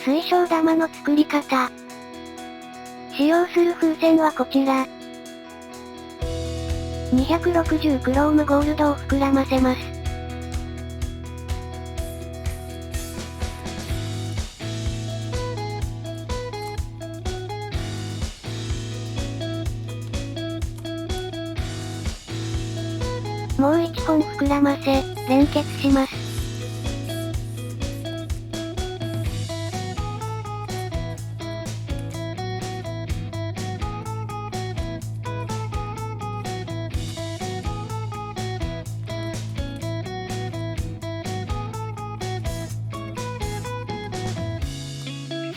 水晶玉の作り方。使用する風船はこちら。260クロームゴールドを膨らませます。もう1本膨らませ、連結します。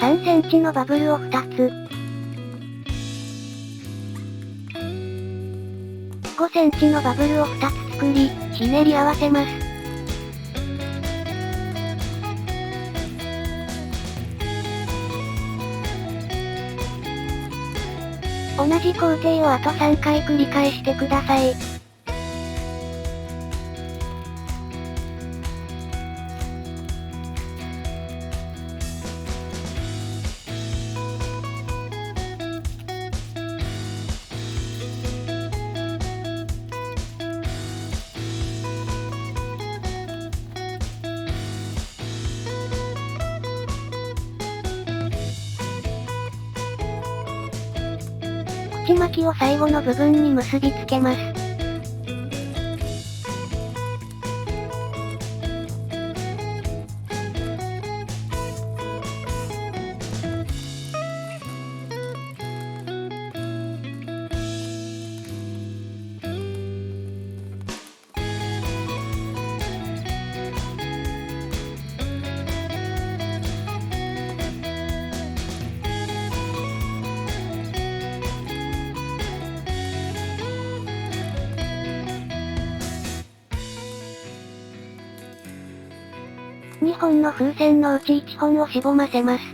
3センチのバブルを2つ。5センチのバブルを2つ作り、ひねり合わせます。同じ工程をあと3回繰り返してください。口巻きを最後の部分に結びつけます。2本の風船のうち1本をしぼませます。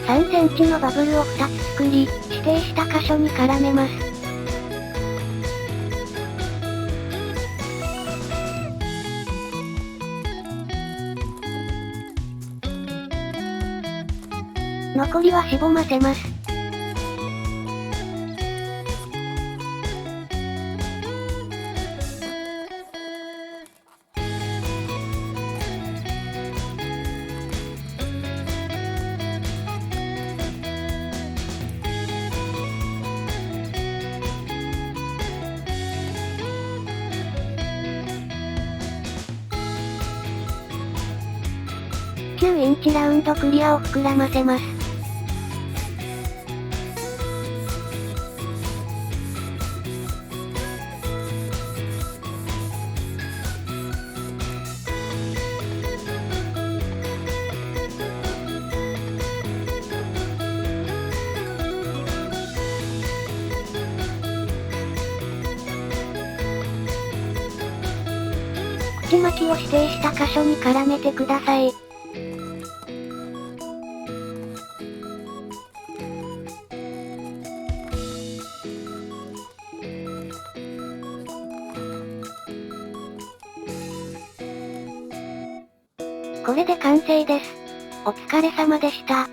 3センチのバブルを2つ作り、指定した箇所に絡めます。残りはしぼませます。9インチラウンドクリアを膨らませます。口巻きを指定した箇所に絡めてください。これで完成です。お疲れ様でした。